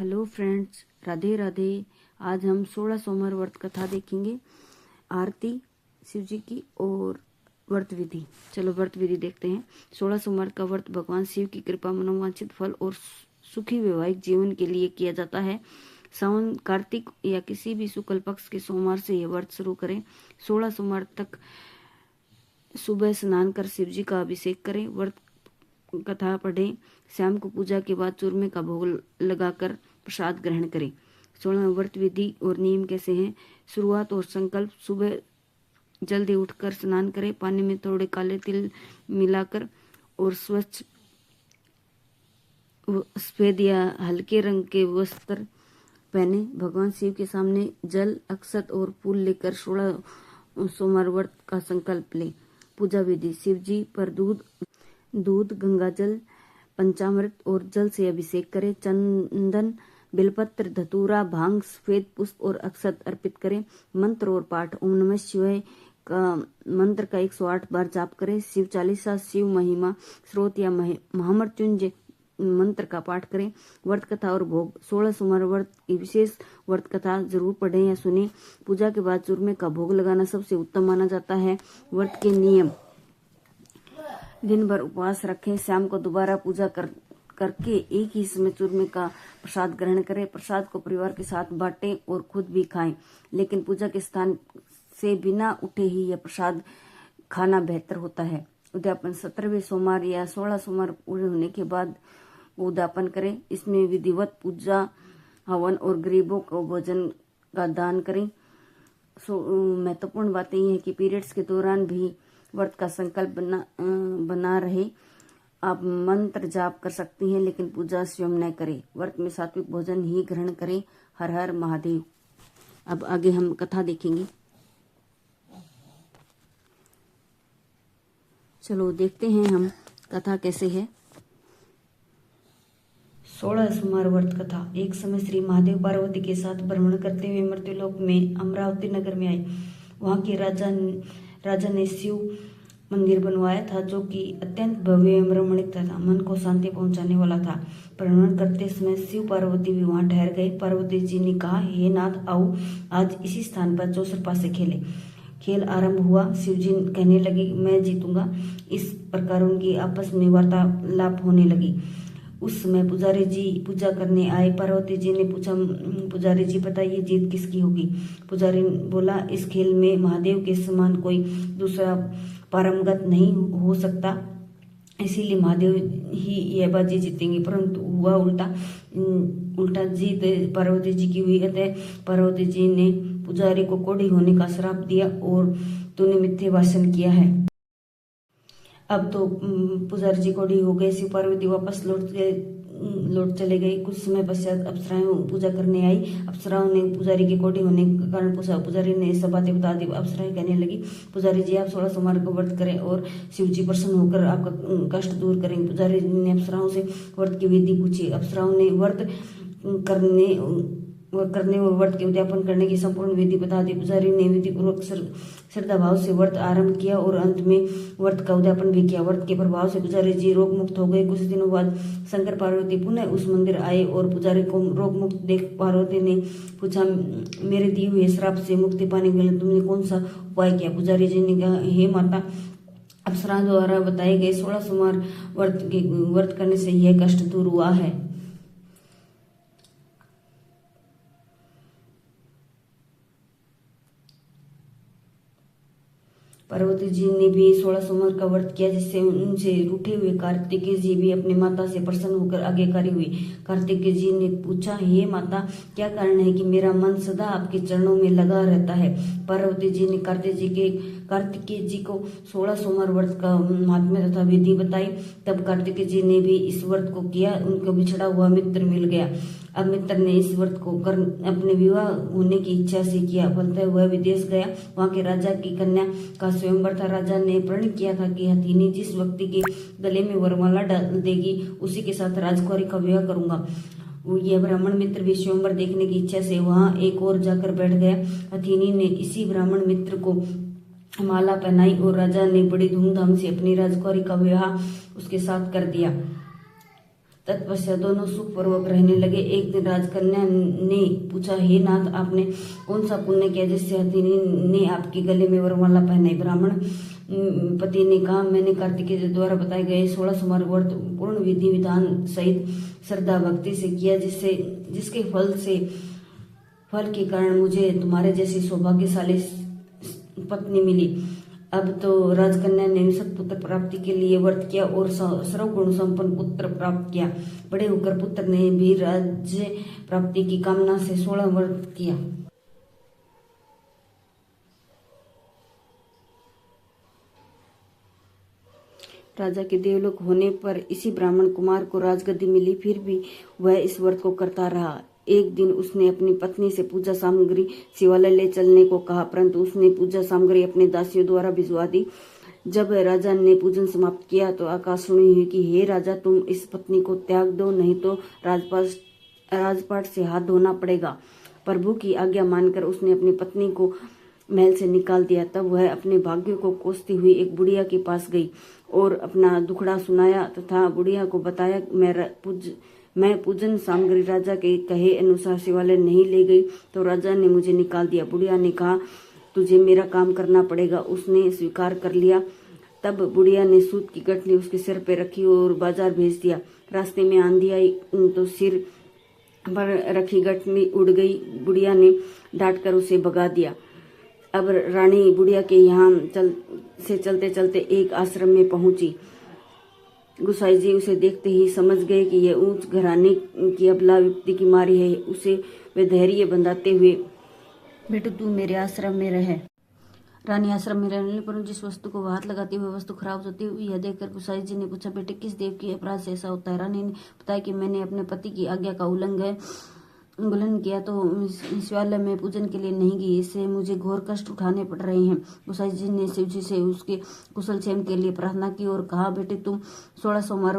Hello friends, Radhe Radhe. आज हम 16 सोमवार व्रत कथा देखेंगे, आरती शिव जी की और व्रत विधि। चलो व्रत विधि देखते हैं। 16 सोमवार का व्रत भगवान शिव की कृपा, मनोवांछित फल और सुखी वैवाहिक जीवन के लिए किया जाता है। सावन, कार्तिक या किसी भी शुक्ल पक्ष के सोमवार से यह व्रत शुरू करें। 16 सोमवार तक सुबह स्नान कर शिव जी का अभिषेक करें। व्रत कथा पढ़ें। शाम को पूजा के बाद चूरमे का भोग लगाकर प्रसाद ग्रहण करें। 16 व्रत विधि और नियम कैसे हैं। शुरुआत और संकल्प। सुबह जल्दी उठकर स्नान करें। पानी में थोड़े काले तिल मिलाकर और स्वच्छ सफेद या हल्के रंग के वस्त्र पहने। भगवान शिव के सामने जल, अक्षत और फूल लेकर 16 सोमवार व्रत का संकल्प लें। पूजा विधि। शिव जी पर दूध, गंगाजल, पंचामृत और जल से अभिषेक करें। चंदन, बेलपत्र, धतूरा, भांग, सफेद पुष्प और अक्षत अर्पित करें। मंत्र और पाठ। ओम नमः शिवाय का मंत्र का 108 बार जाप करें। शिव चालीसा, शिव महिमा स्रोत या महामृत्युंजय मंत्र का पाठ करें। व्रत कथा और भोग। 16 सोमवार व्रत की विशेष व्रत कथा जरूर पढ़ें या सुने। पूजा के बाद चूरमे का भोग लगाना सबसे उत्तम माना जाता है। व्रत के नियम। दिन भर उपवास रखें। शाम को दोबारा पूजा करके एक ही समय चूरमे का प्रसाद ग्रहण करें। प्रसाद को परिवार के साथ बांटें और खुद भी खाएं, लेकिन पूजा के स्थान से बिना उठे ही यह प्रसाद खाना बेहतर होता है। उद्यापन। 17वें सोमवार या 16 सोमवार पूरे होने के बाद उद्यापन करें। इसमें विधिवत पूजा, हवन और गरीबों को भोजन का दान करें। महत्वपूर्ण बातें यह है कि पीरियड्स के दौरान भी व्रत का संकल्प बना रहे। आप मंत्र जाप कर सकती हैं, लेकिन पूजा स्वयं न करें। व्रत में सात्विक भोजन ही ग्रहण करें। हर हर महादेव। अब आगे हम कथा देखेंगे। चलो देखते हैं हम कथा कैसे है। 16 सोमवार व्रत कथा। एक समय श्री महादेव पार्वती के साथ भ्रमण करते हुए मृत्युलोक में अमरावती नगर में आए। वहां के राजा ने शिव मंदिर बनवाया था, जो कि अत्यंत भव्य एवं रमणीक था। मन को शांति पहुंचाने वाला था। भ्रमण करते समय शिव पार्वती भी वहां ठहर गए। पार्वती जी ने कहा, हे नाथ, आओ आज इसी स्थान पर चौसरपा से खेलें। खेल आरंभ हुआ। शिव जी कहने लगे, मैं जीतूंगा। इस प्रकार उनकी आपस में वार्तालाप होने लगी। उस समय पुजारी जी पूजा करने आए। पार्वती जी ने पूछा, पुजारी जी बताइए, जीत किसकी होगी। पुजारी बोला, इस खेल में महादेव के समान कोई दूसरा पारंगत नहीं हो सकता, इसीलिए महादेव ही यह बाजी जीतेंगे। परंतु हुआ उल्टा जीत पार्वती जी की हुई। अतः पार्वती जी ने पुजारी को कोढ़ी होने का श्राप दिया और तूने मिथ्या भाषण किया है। अब तो पुजारी जी कोढ़ी हो गए। शिव पार्वती वापस लौट चले गए। कुछ समय पश्चात अप्सराएं पूजा करने आई। अप्सराओं ने पुजारी के कोढ़ी होने के कारण पूछा। पुजारी ने सब बातें बता दी। अप्सराएं कहने लगी, पुजारी जी आप 16 सोमवार को व्रत करें और शिव जी प्रसन्न होकर आपका कष्ट दूर करेंगे। पुजारी ने अप्सराओं से व्रत की विधि पूछी। अप्सराओं ने व्रत करने और व्रत के उद्यापन करने की संपूर्ण विधि बता दी। पुजारी ने विधि पूर्वक श्रद्धा भाव से व्रत आरंभ किया और अंत में व्रत का उद्यापन भी किया। व्रत के प्रभाव से पुजारी जी रोग मुक्त हो गए। कुछ दिनों बाद शंकर पार्वती पुनः उस मंदिर आए और पुजारी को रोग मुक्त देख पार्वती ने पूछा, मेरे दिए हुए श्राप से मुक्ति पाने के लिए तुमने कौन सा उपाय किया। पुजारी जी ने कहा, हे माता, अप्सराओं द्वारा बताए गए 16 सोमवार व्रत करने से यह कष्ट दूर हुआ है। पार्वती जी ने भी 16 सोमवार का व्रत किया, जिससे उनसे रूठे हुए कार्तिकेय जी भी अपनी माता से प्रसन्न होकर आज्ञाकारी हुए। कार्तिकेय जी ने पूछा, हे माता, क्या कारण है कि मेरा मन सदा आपके चरणों में लगा रहता है। पार्वती जी ने कार्तिकेय जी को 16 सोमवार व्रत का महात्म्य तथा विधि बताई। तब कार्तिकेय जी ने भी इस व्रत को किया। उनको बिछड़ा हुआ मित्र मिल गया। अब मित्र ने इस व्रत को अपने विवाह होने की इच्छा से किया। फलतः वह विदेश गया। वहां के राजा की कन्या का स्वयंवर था। राजा ने प्रण किया था कि हथिनी जिस व्यक्ति के गले में वरमाला डाल देगी, उसी के साथ राजकुमारी का विवाह करूंगा। यह ब्राह्मण मित्र भी स्वयंवर देखने की इच्छा से वहां एक और जाकर बैठ गया। हथिनी ने इसी ब्राह्मण मित्र को माला पहनाई और राजा ने बड़ी धूमधाम से अपनी राजकुमारी का विवाह उसके साथ कर दिया। तत्पश्चात दोनों सुखपूर्वक रहने लगे। एक दिन राजकन्या ने पूछा, हे नाथ, आपने कौन सा पुण्य किया जिससे हथिनी ने आपके गले में वरमाला पहनाई? ब्राह्मण पति ने कहा, मैंने कार्तिकेय द्वारा बताए गए 16 सोमवार व्रत पूर्ण विधि विधान सहित श्रद्धा भक्ति से किया, जिसके फल के कारण मुझे तुम्हारे जैसी सौभाग्यशाली पत्नी मिली। अब तो राजकन्या ने सत्पुत्र प्राप्ति के लिए व्रत किया और सर्वगुण संपन्न पुत्र प्राप्त किया। बड़े होकर पुत्र ने भी राज्य प्राप्ति की कामना से 16 व्रत किया। राजा के देवलोक होने पर इसी ब्राह्मण कुमार को राजगद्दी मिली, फिर भी वह इस व्रत को करता रहा। एक दिन उसने अपनी पत्नी से पूजा सामग्री शिवालय ले चलने को कहा, परंतु उसने पूजा सामग्री अपने दासियों द्वारा भिजवा दी। जब राजा ने पूजन समाप्त किया तो आकाशवाणी हुई कि हे राजा, तुम इस पत्नी को त्याग दो, नहीं तो राजपाट से हाथ धोना पड़ेगा। प्रभु की आज्ञा मानकर उसने अपनी पत्नी को महल से निकाल दिया। तब वह अपने भाग्य को कोसती हुई एक बुढ़िया के पास गई और अपना दुखड़ा सुनाया तथा बुढ़िया को बताया, मैं पूजन सामग्री राजा के कहे अनुसार शिवालय नहीं ले गई तो राजा ने मुझे निकाल दिया। बुढ़िया ने कहा, तुझे मेरा काम करना पड़ेगा। उसने स्वीकार कर लिया। तब बुढ़िया ने सूत की गठनी उसके सिर पर रखी और बाजार भेज दिया। रास्ते में आंधी आई तो सिर पर रखी गठनी उड़ गई। बुढ़िया ने डांटकर उसे भगा दिया। अब रानी बुढ़िया के यहाँ चलते चलते एक आश्रम में पहुंची। गुसाई जी उसे देखते ही समझ गए कि यह ऊंच घराने की अबला व्यक्ति की मारी है। उसे वे धैर्य बंधाते हुए, बेटू तू मेरे आश्रम में रहे। रानी आश्रम में रहने पर जिस वस्तु को हाथ लगाती हुई वस्तु खराब होती हुई यह देखकर गुसाई जी ने पूछा, बेटे किस देव की अपराध से ऐसा होता है? रानी ने बताया कि मैंने अपने पति की आज्ञा का उल्लंघन किया तो शिवालय में पूजन के लिए नहीं गई, इससे मुझे घोर कष्ट उठाने पड़ रहे हैं। गुसाई जी ने शिव जी से उसके कुशल क्षेम के लिए प्रार्थना की और कहा, बेटे तुम 16 सोमवार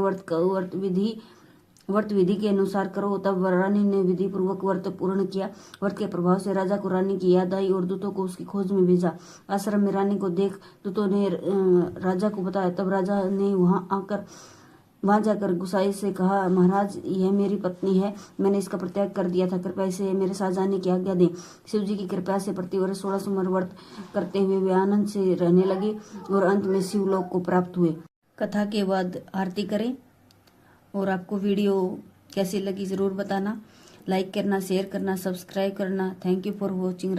व्रत विधि के अनुसार करो। तब रानी ने विधि पूर्वक व्रत पूर्ण किया। व्रत के प्रभाव से राजा को रानी की याद आई और दूतों को उसकी खोज में भेजा। आश्रम में रानी को देख दूतों ने राजा को बताया। तब राजा ने वहां जाकर गुसाई से कहा, महाराज यह मेरी पत्नी है, मैंने इसका परित्याग कर दिया था, कृपया इसे मेरे साथ जाने की आज्ञा दें। शिव जी की कृपा से प्रतिवर्ष 16 सोमवार व्रत करते हुए वे आनंद से रहने लगे और अंत में शिवलोक को प्राप्त हुए। कथा के बाद आरती करें और आपको वीडियो कैसी लगी जरूर बताना, लाइक करना, शेयर करना, सब्सक्राइब करना। Thank you for watching.